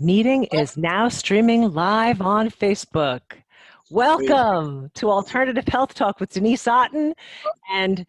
Meeting is now streaming live on Facebook. Sweet. Welcome to Alternative Health Talk with Denise Otten and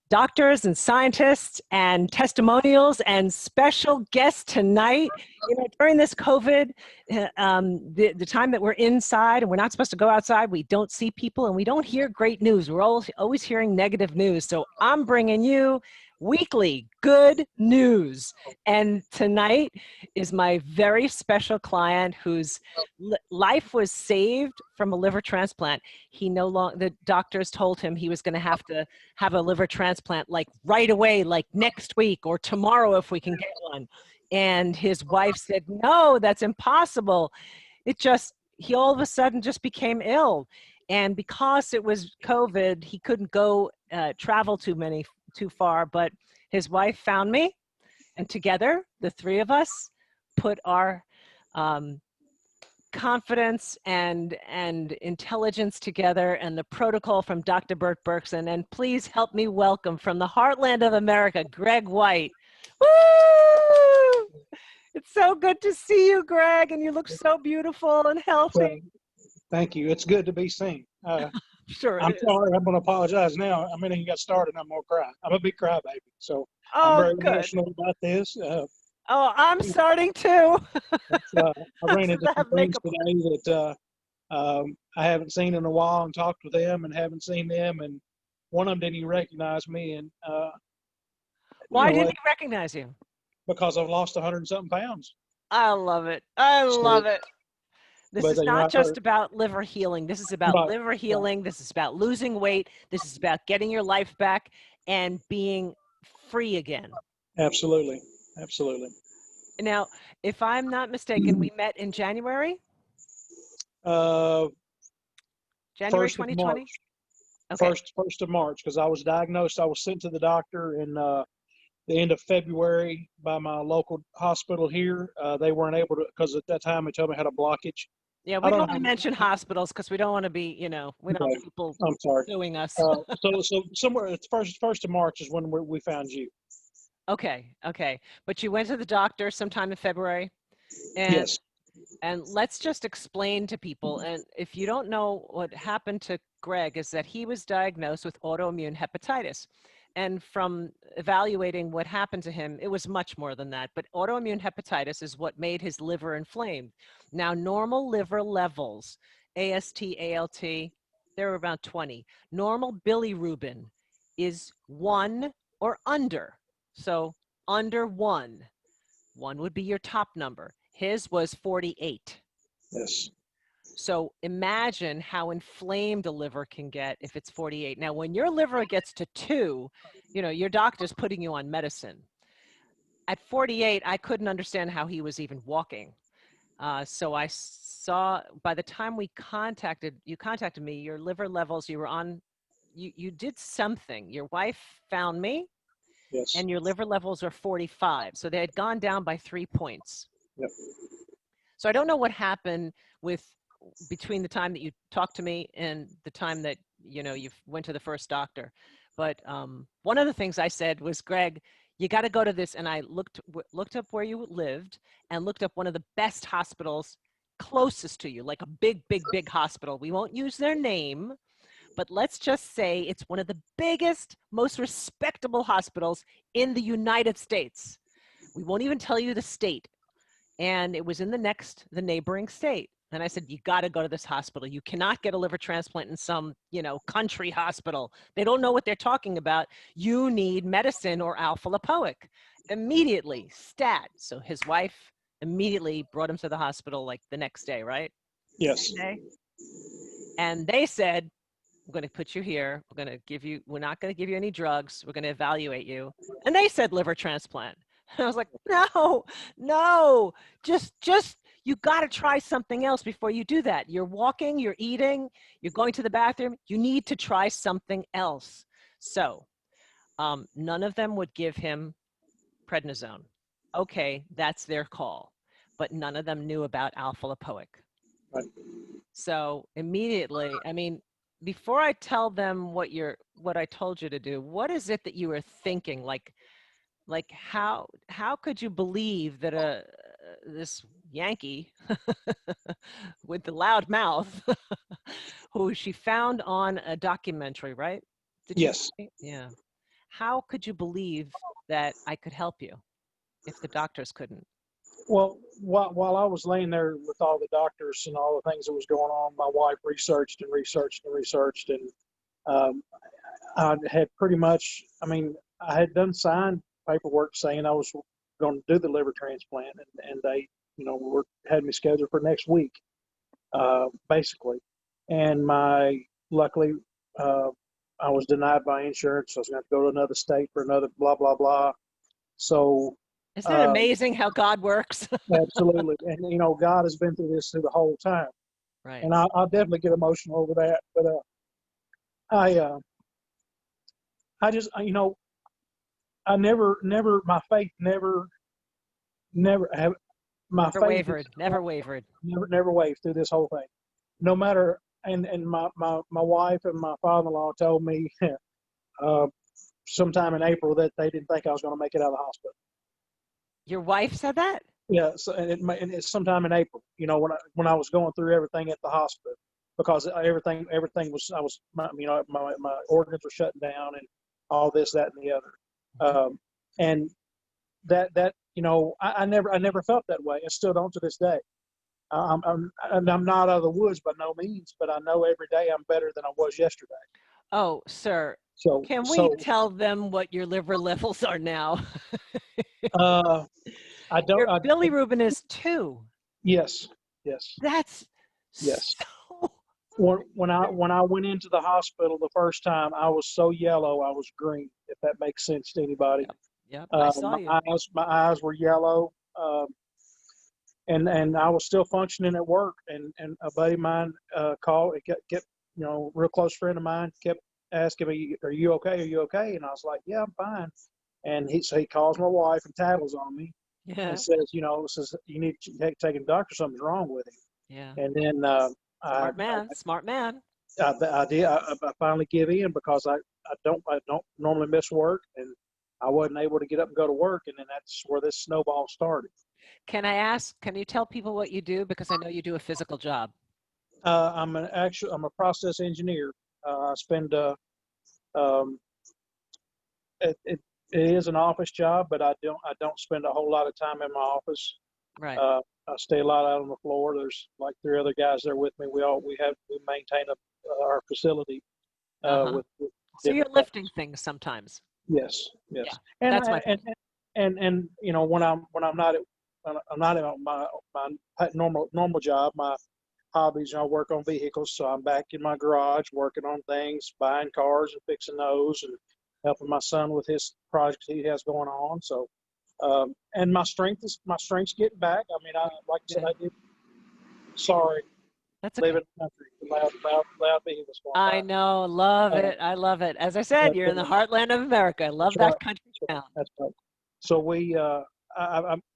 doctors and scientists and testimonials and special guests tonight. You know, during this COVID, the time that we're inside and we're not supposed to go outside, we don't see people and we don't hear great news. We're always hearing negative news. So I'm bringing you weekly good news. And tonight is my very special client whose life was saved from a liver transplant. He no longer, the doctors told him he was going to have a liver transplant like right away, like next week or tomorrow if we can get one. And his wife said, no, that's impossible. He all of a sudden just became ill. And because it was COVID, he couldn't go travel too far, but his wife found me, and together, the three of us put our confidence and intelligence together, and the protocol from Dr. Burt Berkson. And please help me welcome from the heartland of America, Greg White. Woo! It's so good to see you, Greg, and you look so beautiful and So, healthy. thank you. It's good to be seen. Sure it I'm is. sorry. I'm going to apologize now. I mean, you got started. I'm going to cry. I'm a big crybaby. So I'm Oh, very good. emotional about this. Oh, I'm starting too. I ran into Since I some have friends makeup. today that I haven't seen in a while and talked with them and haven't seen them. And one of them didn't even recognize me. And, Why didn't he recognize you? because I've lost 100 and something pounds. I love it. I So, love it. This but, is I not heard, just about liver healing. This is about right, liver right. healing. This is about losing weight. This is about getting your life back and being free again. Absolutely. Absolutely. Now, if I'm not mistaken, we met in January, Uh, January first of March. 2020. Okay. First of March, because I was diagnosed. I was sent to the doctor in the end of February by my local hospital here. They weren't able to, because at that time they told me I had a blockage. Yeah, I we don't don't want to know. mention hospitals because we don't want to be, we don't Okay, want people I'm sorry. suing us. So somewhere it's first of March is when we found you. Okay, okay. But you went to the doctor sometime in February, and Yes. let's just explain to people, and if you don't know, what happened to Greg is that he was diagnosed with autoimmune hepatitis. And from evaluating what happened to him, it was much more than that. But autoimmune hepatitis is what made his liver inflamed. Now, normal liver levels, AST, ALT, they're around 20. Normal bilirubin is 1 or under. So under 1. 1 would be your top number. His was 48. Yes. So imagine how inflamed a liver can get if it's 48. Now, when your liver gets to 2, your doctor's putting you on medicine. At 48, I couldn't understand how he was even walking. So I saw, by the time you contacted me, your liver levels, you did something. Your wife found me, Yes. and your liver levels are 45. So they had gone down by 3 points. Yep. So I don't know what happened between the time that you talked to me and the time that you went to the first doctor. But one of the things I said was, Greg, you got to go to this. And I looked up where you lived and looked up one of the best hospitals closest to you, like a big, big, big hospital. We won't use their name, but let's just say it's one of the biggest, most respectable hospitals in the United States. We won't even tell you the state. And it was in the neighboring state. And I said, you got to go to this hospital. You cannot get a liver transplant in some, country hospital. They don't know what they're talking about. You need medicine or alpha lipoic. Immediately, stat. So his wife immediately brought him to the hospital like the next day, right? Yes. Same day. And they said, we're going to put you here. We're not going to give you any drugs. We're going to evaluate you. And they said liver transplant. And I was like, no, no, just, you got to try something else before you do that. You're walking, you're eating, you're going to the bathroom. You need to try something else. So none of them would give him prednisone. Okay, that's their call. But none of them knew about alpha lipoic. Right. So immediately, I mean, before I tell them what I told you to do, what is it that you were thinking? Like how could you believe that this Yankee with the loud mouth who she found on a documentary, right? Did you Yes. say? Yeah. How could you believe that I could help you if the doctors couldn't? Well, while I was laying there with all the doctors and all the things that was going on, my wife researched and researched and researched, and um, I had pretty much, I mean, I had done signed paperwork saying I was going to do the liver transplant, and they, had me scheduled for next week, basically. And luckily, uh, I was denied by insurance. So I was going to go to another state for another blah, blah, blah. So, Isn't it uh, amazing how God works? absolutely. And, God has been through this through the whole time. Right. And I'll definitely get emotional over that. But I, uh, I just, I my faith never have, my Never faith is wavered. Never wavered. never waved through this whole thing. No matter, and my wife and my father-in-law told me uh, sometime in April that they didn't think I was going to make it out of the hospital. Your wife said that? Yeah, so and it's sometime in April. When I was going through everything at the hospital, because everything was my organs were shutting down and all this, that, and the other, and that I never felt that way. I still don't to this day. I'm not out of the woods by no means, but I know every day I'm better than I was yesterday. Oh, sir, So can we so tell them what your liver levels are now? uh, I don't. Your bilirubin is 2. Yes, yes, That's yes. so. When I went into the hospital the first time, I was so yellow I was green. If that makes sense to anybody. Yep, yep, I saw you. My eyes were yellow, and I was still functioning at work. And a buddy of mine called, get real close friend of mine kept asking me, "Are you okay? Are you okay?" And I was like, "Yeah, I'm fine." And he calls my wife and tattles on me and Yeah, says, "You need to take him to the doctor. Something's wrong with him." yeah. And then I, Smart man, smart man. I did. I finally give in because I don't normally miss work, and I wasn't able to get up and go to work, and then that's where this snowball started. Can I ask, can you tell people what you do? Because I know you do a physical job. I'm a process engineer. I spend um, it is an office job, but I don't spend a whole lot of time in my office. Right. I stay a lot out on the floor. There's like 3 other guys there with me. We maintain our facility Uh-huh. with So you're different lifting things sometimes. Yes, Yeah, yes. And that's my I, point. and when I'm not at my normal job, my hobbies, I work on vehicles, so I'm back in my garage working on things, buying cars and fixing those, and helping my son with his projects he has going on. So, and my strength's getting back. I mean, like I said, Yeah, I did. Sorry, that's live okay. in the country, loud vehicles going I by. know, love Uh, it. I love it. As I said, but you're in the heartland of America. I love that's right. that country town. That's right. So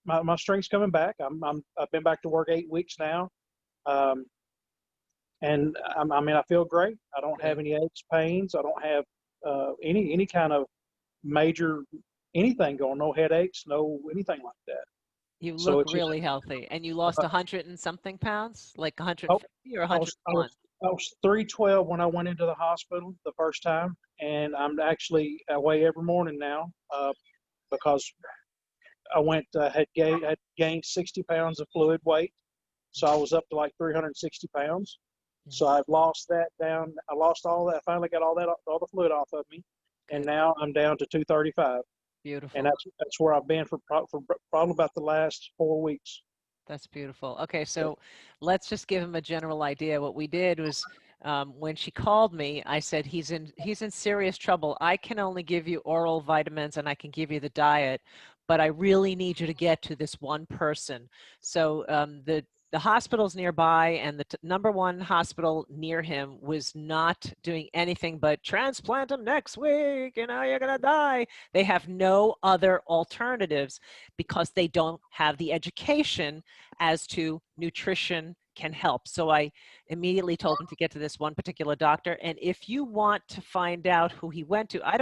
my strength's coming back. I've been back to work 8 weeks now, um, and I mean I feel great. I don't have Good. any aches, pains. I don't have any kind of major anything going. No headaches, no anything like that. You So look it's just really healthy. And you lost uh, 100 and something pounds, like oh, 150 or I was I was 101. I was 312 when I went into the hospital the first time, and I'm actually I weigh every morning now because I had gained 60 pounds of fluid weight. So I was up to like 360 pounds. So I've lost that down. I lost all that. I finally got all the fluid off of me. And Good. now I'm down to 235. And Beautiful. that's where I've been for probably about the last 4 weeks. That's beautiful. Okay, so let's just give him a general idea. What we did was when she called me, I said he's in serious trouble. I can only give you oral vitamins and I can give you the diet, but I really need you to get to this one person. So the hospitals nearby and the number one hospital near him was not doing anything but transplant him next week. You know, you're gonna die. They have no other alternatives because they don't have the education as to nutrition can help. So I immediately told him to get to this one particular doctor. And if you want to find out who he went to, I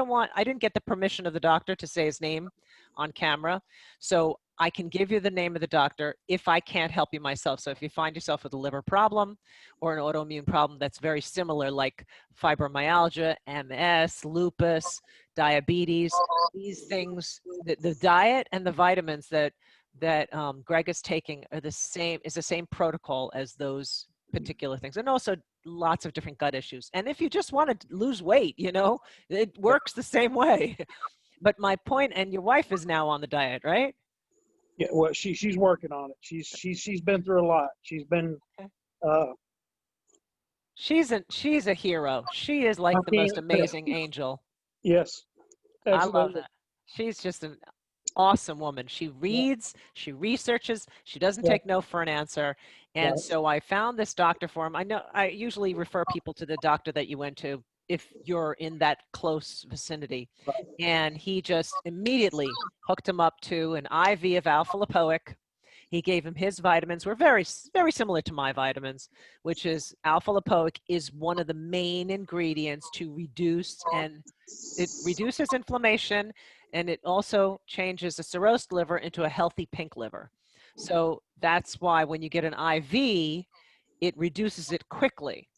didn't get the permission of the doctor to say his name on camera. So I can give you the name of the doctor if I can't help you myself. So if you find yourself with a liver problem or an autoimmune problem that's very similar, like fibromyalgia, MS, lupus, diabetes, these things, the diet and the vitamins that Greg is taking are is the same protocol as those particular things. And also lots of different gut issues. And if you just want to lose weight, it works the same way. But my point, and your wife is now on the diet, right? Yeah, well, she's working on it. She's been through a lot. She's been. Uh, She's a hero. She is like I the most can't. amazing angel. Yes, I love absolutely. that. She's just an awesome woman. She Yeah, reads, she researches, she doesn't yeah, take no for an answer. And right, so I found this doctor for him. I know I usually refer people to the doctor that you went to if you're in that close vicinity. right. And he just immediately hooked him up to an IV of alpha lipoic. He gave him his vitamins. Were very similar to my vitamins, which is alpha lipoic is one of the main ingredients to reduce, and it reduces inflammation, and it also changes a cirrhosis liver into a healthy pink liver. So that's why when you get an IV, it reduces it quickly.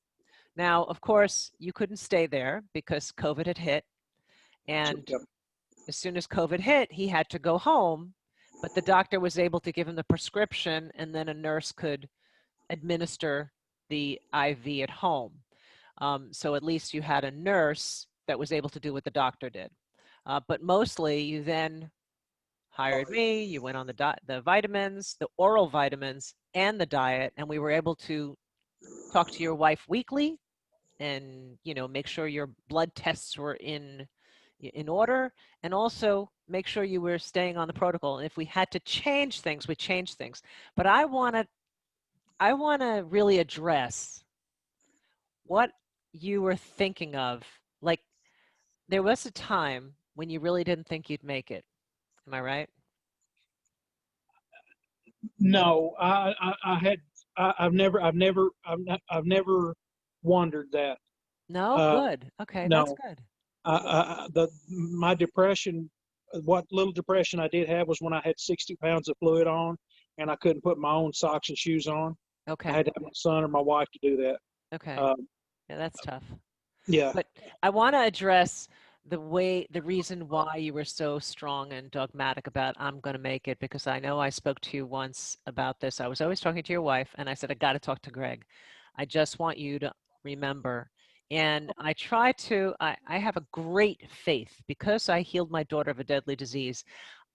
Now, of course, you couldn't stay there because COVID had hit, So, and yeah, as soon as COVID hit, he had to go home, but the doctor was able to give him the prescription, and then a nurse could administer the IV at home. So at least you had a nurse that was able to do what the doctor did. But mostly you then hired me, you went on the vitamins, the oral vitamins, and the diet, and we were able to talk to your wife weekly and make sure your blood tests were in order, and also make sure you were staying on the protocol. And if we had to change things, we changed things. But I want to really address what you were thinking of. Like, there was a time when you really didn't think you'd make it. Am I right? no, I had. I've never wondered that. No? Uh, Good. Okay, that's no, good. my depression, what little depression I did have was when I had 60 pounds of fluid on, and I couldn't put my own socks and shoes on. I Okay. had to have my son or my wife to do that. Okay. Um, Yeah, that's tough. yeah, But I want to address the reason why you were so strong and dogmatic about I'm going to make it, because I know I spoke to you once about this. I was always talking to your wife, and I said, I got to talk to Greg. I just want you to remember. And I have a great faith because I healed my daughter of a deadly disease.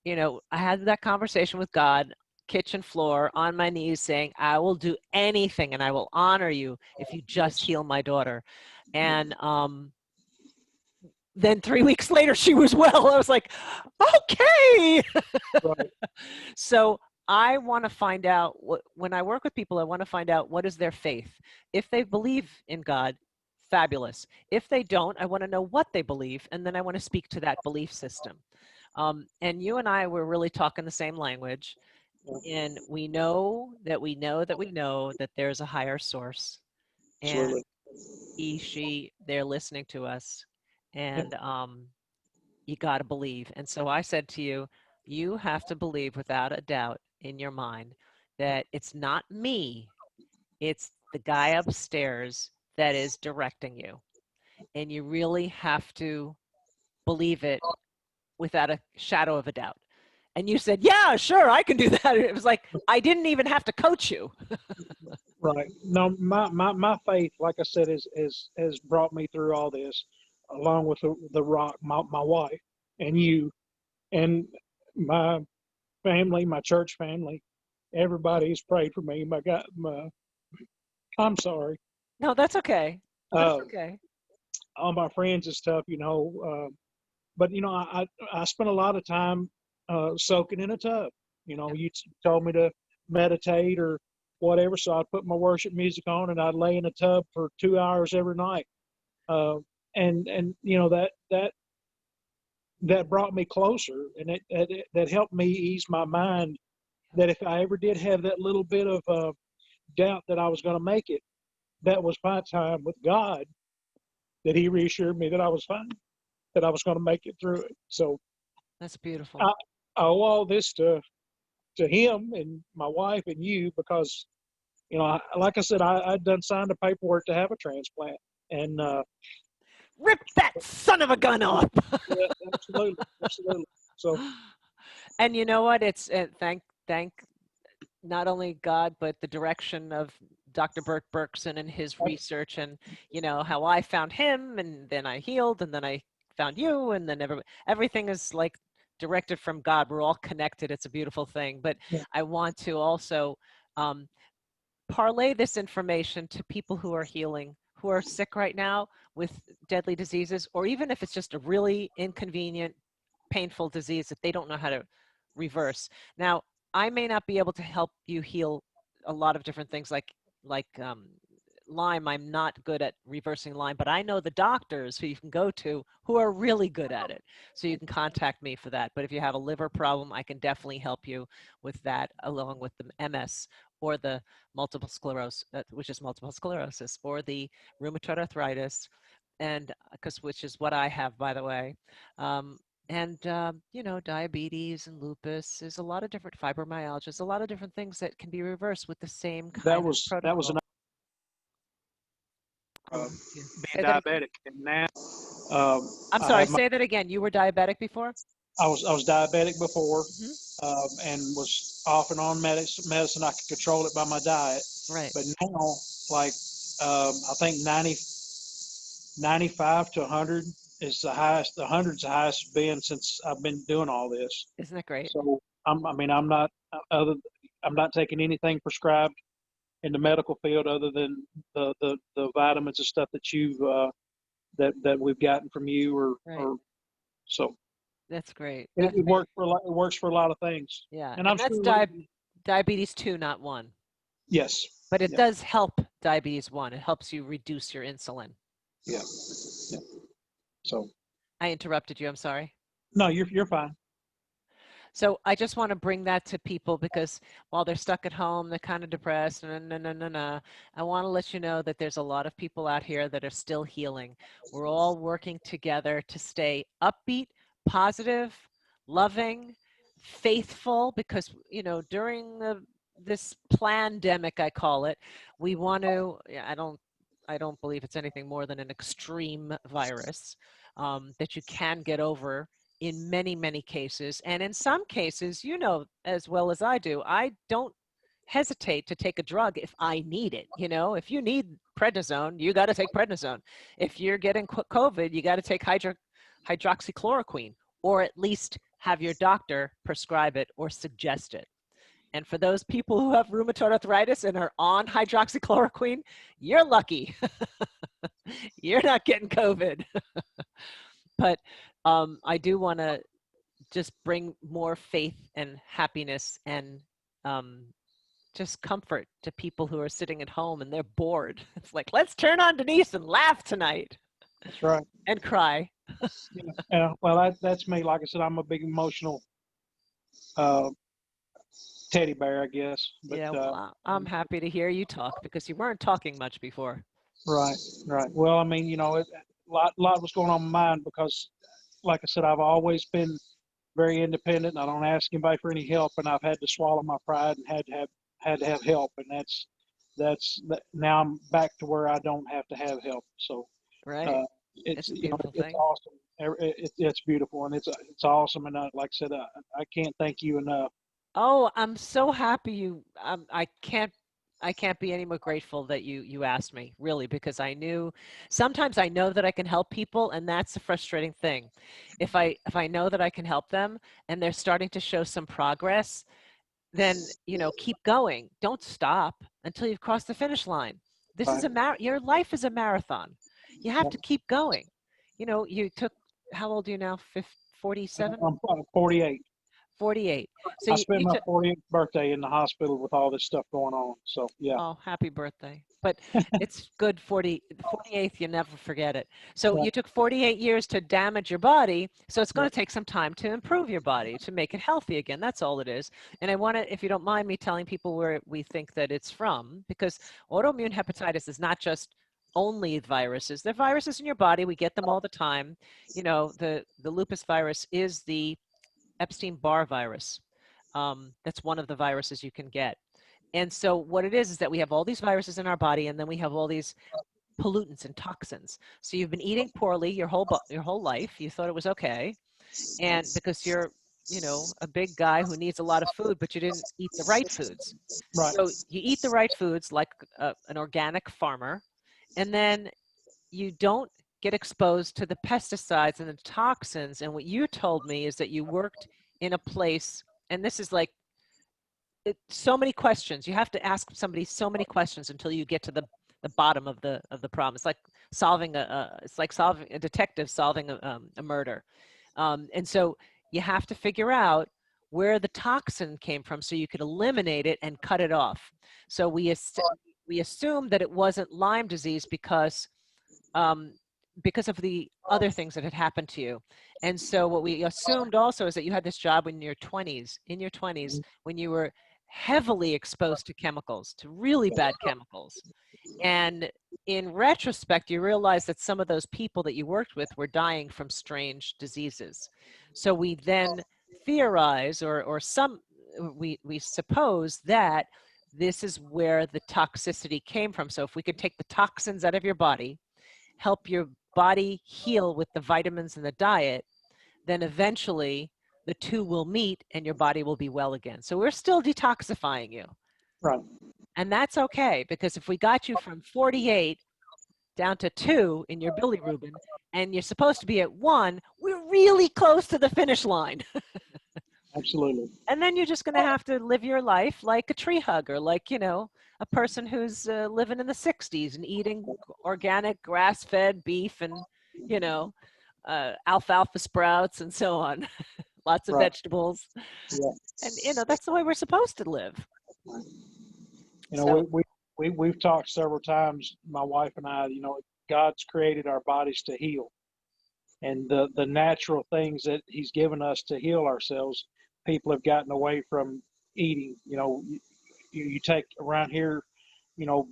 I had that conversation with God, kitchen floor, on my knees, saying, I will do anything and I will honor you if you just heal my daughter. And then 3 weeks later, she was well. I was like, okay. right, So I want to find out when I work with people, I want to find out what is their faith. If they believe in God, fabulous. If they don't, I want to know what they believe, and then I want to speak to that belief system. And you and I were really talking the same language, and we know that we know that we know that there's a higher source, and absolutely. they're listening to us, Yeah, and you got to believe. And so I said to you, you have to believe without a doubt in your mind that it's not me, it's the guy upstairs that is directing you. And you really have to believe it without a shadow of a doubt. And you said, yeah, sure, I can do that. It was like, I didn't even have to coach you. right. No, my faith, like I said, has brought me through all this, along with the rock, my wife, and you, and my family, my church family. Everybody's prayed for me. I'm sorry. No, that's okay. That's Uh, okay. all my friends and stuff, but I spent a lot of time soaking in a tub. Yep. You told me to meditate or whatever, so I'd put my worship music on and I'd lay in a tub for 2 hours every night. Uh, and that brought me closer, and that helped me ease my mind. That if I ever did have that little bit of doubt that I was going to make it, that was my time with God. That He reassured me that I was fine, that I was going to make it through it. So That's beautiful. I, I owe all this to to him and my wife and you, because, you know, like I said, I'd done signed the paperwork to have a transplant, and Rip that son of a gun off. yeah, absolutely, absolutely. So And you know what? It's thank not only God, but the direction of Dr. Bert Berkson and his research, and you know how I found him, and then I healed, and then I found you, and then everything is like directed from God. We're all connected. It's a beautiful thing. But yeah, I want to also um, parlay this information to people who are healing, who are sick right now with deadly diseases, or even if it's just a really inconvenient, painful disease that they don't know how to reverse. Now, I may not be able to help you heal a lot of different things like Lyme. I'm not good at reversing Lyme, but I know the doctors who you can go to who are really good at it. So you can contact me for that. But if you have a liver problem, I can definitely help you with that, along with the MS or the multiple sclerosis, which is multiple sclerosis, or the rheumatoid arthritis, and which is what I have, by the way. Um, you know, diabetes and lupus. There's a lot of different fibromyalgia. There's a lot of different things that can be reversed with the same that kind of was protocol. being Say that. diabetic, and now I'm I sorry. have my. Say that again. You were diabetic before? I was diabetic before, Hmm. and was off and on medicine. I could control it by my diet, Right. but now, like, I think 95 to 100 is the highest. The 100's the highest it's been since I've been doing all this. Isn't that great? So I mean, I'm not taking anything prescribed in the medical field other than the vitamins and stuff that you've that we've gotten from you, Right. or so That's great. it works for a lot. It works for a lot of things, Yeah. and And I'm that's sure. diabetes 2, not 1. Yes. But it Yeah. does help diabetes 1. It helps you reduce your insulin. Yeah. Yeah. So I interrupted you. I'm sorry. no, you're fine. So I just want to bring that to people because while they're stuck at home, they're kind of depressed. I want to let you know that there's a lot of people out here that are still healing. We're all working together to stay upbeat, positive, loving, faithful, because, you know, during this pandemic, I call it, we want to, I don't believe it's anything more than an extreme virus that you can get over in many, many cases. And in some cases, you know, as well as I do, I don't hesitate to take a drug if I need it. You know, if you need prednisone, you got to take prednisone. If you're getting COVID, you got to take hydroxychloroquine, or at least have your doctor prescribe it or suggest it. And for those people who have rheumatoid arthritis and are on hydroxychloroquine, you're lucky. You're not getting COVID. But I do want to just bring more faith and happiness and just comfort to people who are sitting at home and they're bored. It's like, let's turn on Denise and laugh tonight. That's right. And cry. Yeah. Well, that's me. Like I said, I'm a big emotional uh, teddy bear, I guess. But Yeah, well, I'm happy to hear you talk because you weren't talking much before. right, right. Well, I mean, you know, a lot was going on in my mind because, like I said, I've always been very independent. And I don't ask anybody for any help, and I've had to swallow my pride and had to have help, and now I'm back to where I don't have to have help. So Right. it's It's a you know beautiful it's thing. awesome. It's beautiful, and it's awesome. And like I said, I can't thank you enough. Oh, I'm so happy I can't be any more grateful that you asked me, really, because sometimes I know that I can help people, and that's the frustrating thing. If I know that I can help them and they're starting to show some progress, then, you know, keep going. Don't stop until you've crossed the finish line. This is Right. your life is a marathon. You have Yeah. to keep going. You know, how old are you now? 47? I'm 48. 48. So I you, spent you my took 48th birthday in the hospital with all this stuff going on. So yeah. Oh, happy birthday. But it's good 48th, you never forget it. So Yeah. you took 48 years to damage your body, so it's going Yeah. to take some time to improve your body, to make it healthy again. That's all it is. And I want to, if you don't mind me telling people where we think that it's from, because autoimmune hepatitis is not just only viruses. They're viruses in your body. We get them all the time. You know, the lupus virus is the Epstein-Barr virus. That's one of the viruses you can get. And so what it is that we have all these viruses in our body, and then we have all these pollutants and toxins. So you've been eating poorly your whole life. You thought it was okay, and because you're, a big guy who needs a lot of food, but you didn't eat the right foods. Right. So you eat the right foods like an organic farmer, and then you don't get exposed to the pesticides and the toxins. And what you told me is that you worked in a place, and this is like so many questions. You have to ask somebody so many questions until you get to the bottom of the problem. It's like solving a detective solving a murder. And so you have to figure out where the toxin came from so you could eliminate it and cut it off. So we assumed that it wasn't Lyme disease um, because of the other things that had happened to you. And so what we assumed also is that you had this job in your 20s, when you were heavily exposed to chemicals, to really bad chemicals. And in retrospect, you realize that some of those people that you worked with were dying from strange diseases. So we then theorize, we suppose that this is where the toxicity came from. So if we could take the toxins out of your body, help your body heal with the vitamins in the diet, then eventually the two will meet and your body will be well again. So we're still detoxifying you. Right. And that's okay, because if we got you from 48 down to 2 in your bilirubin, and you're supposed to be at 1, we're really close to the finish line. Absolutely. And then you're just going to have to live your life like a tree hugger, like, a person who's living in the 60s and eating organic grass-fed beef and, you know, alfalfa sprouts and so on. Lots of Right. vegetables. Yeah. And, that's the way we're supposed to live. So, we've talked several times, my wife and I, God's created our bodies to heal. And the natural things that he's given us to heal ourselves, people have gotten away from eating. You take around here,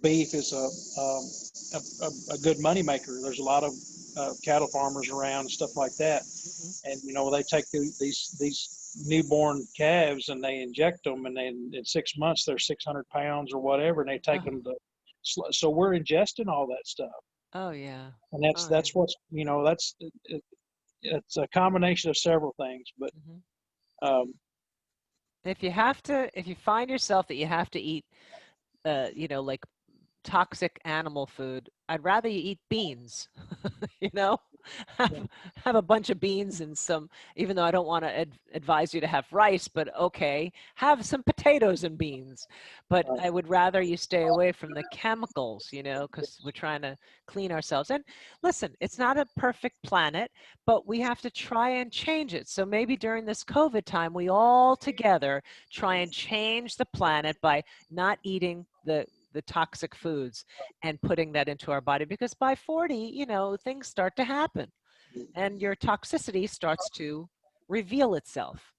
beef is a good money maker. There's a lot of cattle farmers around and stuff like that. mm-hmm. And, they take these newborn calves and they inject them, and then in 6 months they're 600 pounds or whatever, and they take them to. So we're ingesting all that stuff. Oh yeah. And that's what's it's a combination of several things, but mm-hmm. If you find yourself that you have to eat like toxic animal food, I'd rather you eat beans. you know have a bunch of beans and some, even though I don't want to advise you to have rice, but okay, have some potatoes and beans. But I would rather you stay away from the chemicals, because we're trying to clean ourselves. And listen, it's not a perfect planet, but we have to try and change it. So maybe during this COVID time, we all together try and change the planet by not eating the toxic foods and putting that into our body, because by 40, things start to happen and your toxicity starts to reveal itself.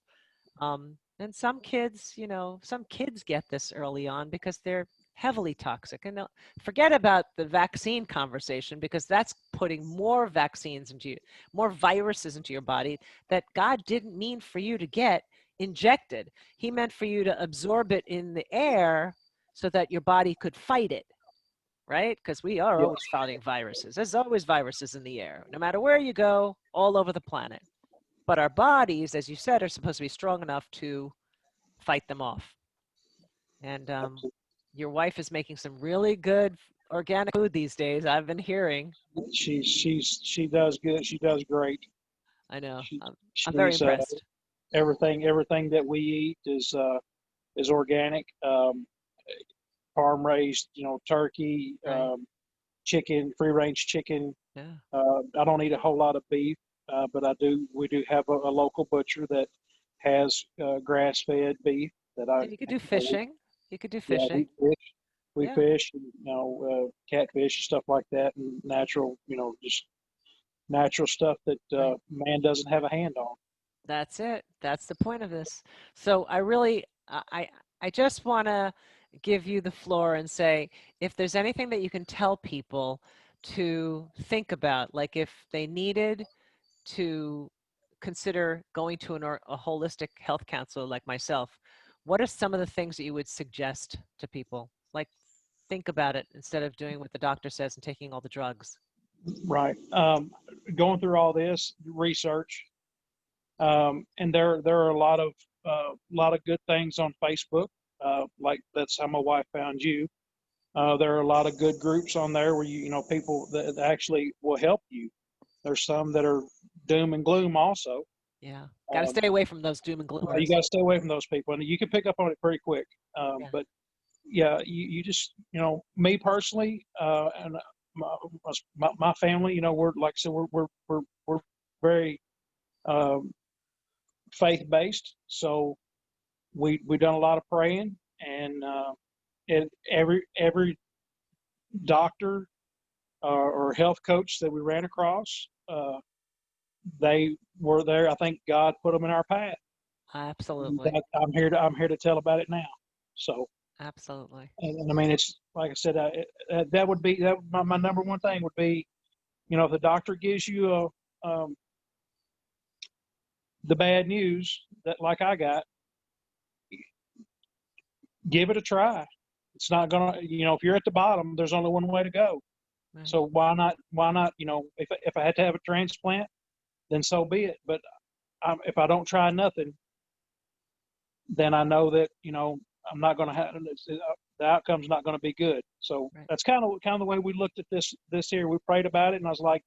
And some kids get this early on because they're heavily toxic. And forget about the vaccine conversation, because that's putting more viruses into your body that God didn't mean for you to get injected. He meant for you to absorb it in the air so that your body could fight it, right? Because we are always fighting viruses. There's always viruses in the air, no matter where you go, all over the planet. But our bodies, as you said, are supposed to be strong enough to fight them off. And your wife is making some really good organic food these days, I've been hearing. She does good. She does great. I know. I'm very impressed. Everything that we eat is organic. Farm raised, turkey, Right. chicken, free range chicken. Yeah. I don't eat a whole lot of beef, but we do have a local butcher that has grass fed beef that And you could do fishing. You could do yeah, fishing. we Yeah. fish, catfish, stuff like that, and natural, just natural stuff that Right. man doesn't have a hand on. That's it. That's the point of this. So I just want to give you the floor and say, if there's anything that you can tell people to think about, like if they needed to consider going to a holistic health counselor like myself, what are some of the things that you would suggest to people? Like, think about it instead of doing what the doctor says and taking all the drugs. Right. Going through all this research, and there are a lot of good things on Facebook. Like that's how my wife found you. There are a lot of good groups on there where you know people that actually will help you. There's some that are doom and gloom also. Yeah. Got to stay away from those doom and gloomers. You got to stay away from those people, and you can pick up on it pretty quick. Yeah. But yeah, you just, you know, me personally, and my family, you know, we're like I said, we're very um, faith based, so we done a lot of praying, and every doctor or health coach that we ran across, they were there. I think God put them in our path. Absolutely. I'm here to tell about it now. So. Absolutely. And I mean, it's like I said, that would be my number one thing would be, you know, if the doctor gives you the bad news that like I got, give it a try. It's not gonna, you know, if you're at the bottom, there's only one way to go. Right. So why not, you know, if I had to have a transplant, then so be it. But if I don't try nothing, then I know that, you know, I'm not going to have the outcome's not going to be good. So Right. that's kind of the way we looked at this here. We prayed about it, and I was like,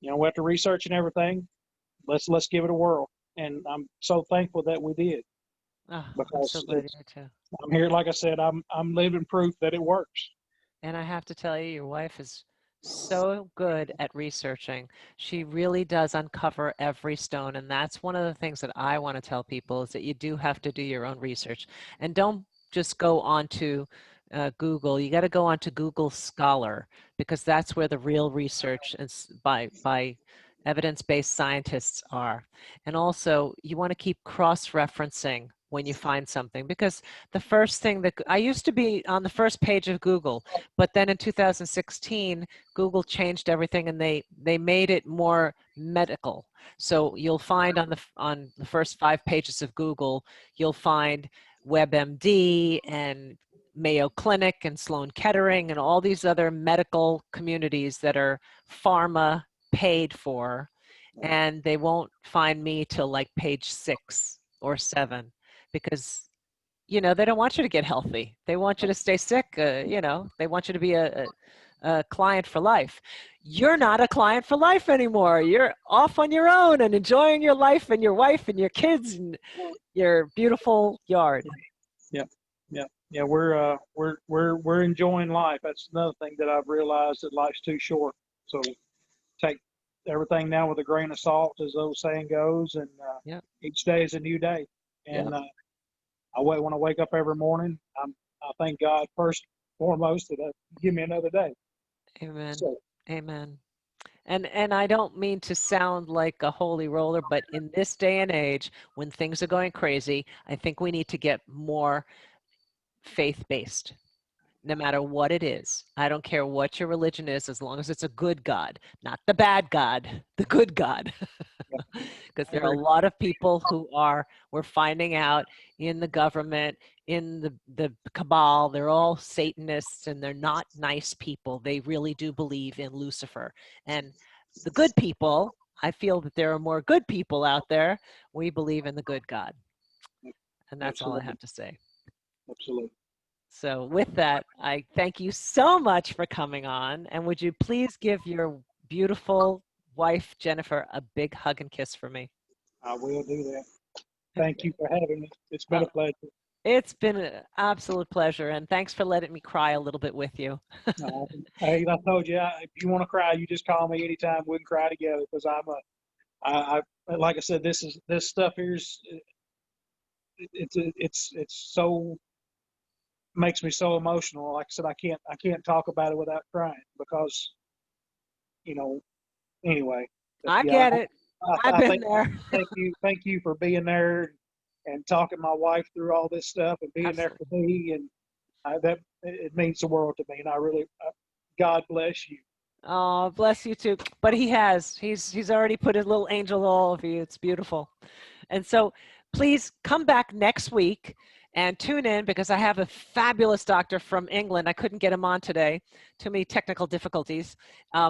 you know, after researching everything, let's give it a whirl. And I'm so thankful that we did, Oh, I'm so because glad you too. I'm here. Like I said, I'm living proof that it works. And I have to tell you, your wife is so good at researching. She really does uncover every stone. And that's one of the things that I want to tell people is that you do have to do your own research. And don't just go onto Google. You got to go onto Google Scholar, because that's where the real research is by evidence-based scientists are. And also, you want to keep cross-referencing when you find something, because the first thing that I used to be on the first page of Google, but then in 2016, Google changed everything and they made it more medical. So you'll find on the first 5 pages of Google, you'll find WebMD and Mayo Clinic and Sloan Kettering and all these other medical communities that are pharma paid for, and they won't find me till like page 6 or 7, because you know, they don't want you to get healthy. They want you to stay sick. You know, they want you to be a client for life. You're not a client for life anymore. You're off on your own and enjoying your life and your wife and your kids and your beautiful yard. Yeah, yeah. We're enjoying life. That's another thing that I've realized, that life's too short. So take everything now with a grain of salt, as the old saying goes, and Yep. each day is a new day. And Yep. when I wake up every morning, I thank God first and foremost that give me another day. Amen. So Amen. And I don't mean to sound like a holy roller, but in this day and age, when things are going crazy, I think we need to get more faith-based, no matter what it is. I don't care what your religion is, as long as it's a good God, not the bad God, the good God. Because there are a lot of people who we're finding out in the government, in the cabal, they're all Satanists and they're not nice people. They really do believe in Lucifer. And the good people, I feel that there are more good people out there. We believe in the good God. And that's all I absolutely, have to say. absolutely. So with that, I thank you so much for coming on. And would you please give your beautiful wife, Jennifer, a big hug and kiss for me? I will do that. Thank you for having me. It's been Oh, a pleasure. it's been an absolute pleasure. And thanks for letting me cry a little bit with you. Hey, I told you, if you want to cry, you just call me anytime. We can cry together, because like I said, this stuff here's it's so makes me so emotional. Like I said, I can't talk about it without crying, because, you know, anyway. But I yeah, get it. I've I been think there. thank you for being there and talking my wife through all this stuff and being there for Absolutely. me, and that it means the world to me. And I really, God bless you. Oh, bless you too. But he has. He's already put his little angel all over you. It's beautiful. And so please come back next week and tune in because I have a fabulous doctor from England. I couldn't get him on today. Too many technical difficulties.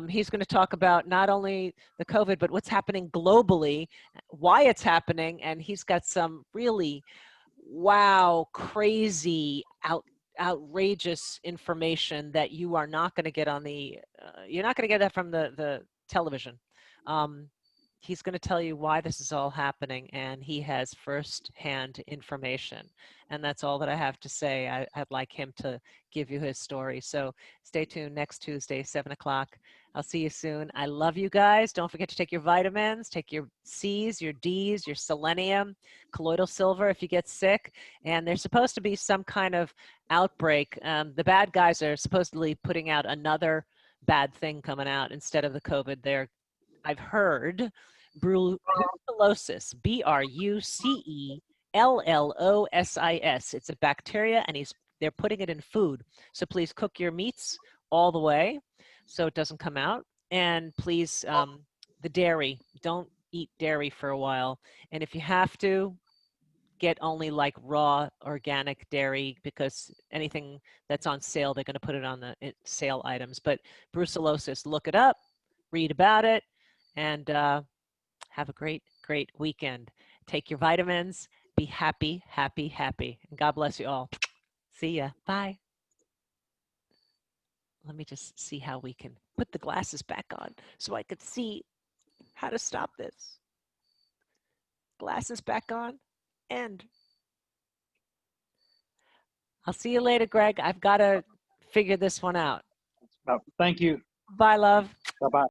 He's going to talk about not only the COVID, but what's happening globally, why it's happening. And he's got some really, wow, crazy, outrageous information that you are not going to get on the, you're not going to get that from the television. He's going to tell you why this is all happening, and he has first-hand information. And that's all that I have to say. I'd like him to give you his story. So stay tuned next Tuesday, 7 o'clock. I'll see you soon. I love you guys. Don't forget to take your vitamins, take your C's, your D's, your selenium, colloidal silver if you get sick. And there's supposed to be some kind of outbreak. The bad guys are supposedly putting out another bad thing coming out instead of the COVID. I've heard brucellosis, Brucellosis. It's a bacteria, and they're putting it in food. So please cook your meats all the way so it doesn't come out. And please, the dairy, don't eat dairy for a while. And if you have to, get only like raw organic dairy, because anything that's on sale, they're going to put it on the sale items. But brucellosis, look it up, read about it, and have a great, great weekend. Take your vitamins, be happy, happy, happy. And God bless you all. See ya. Bye. Let me just see how we can put the glasses back on so I could see how to stop this. Glasses back on. End. I'll see you later, Greg. I've got to figure this one out. Thank you. Bye, love. Bye-bye.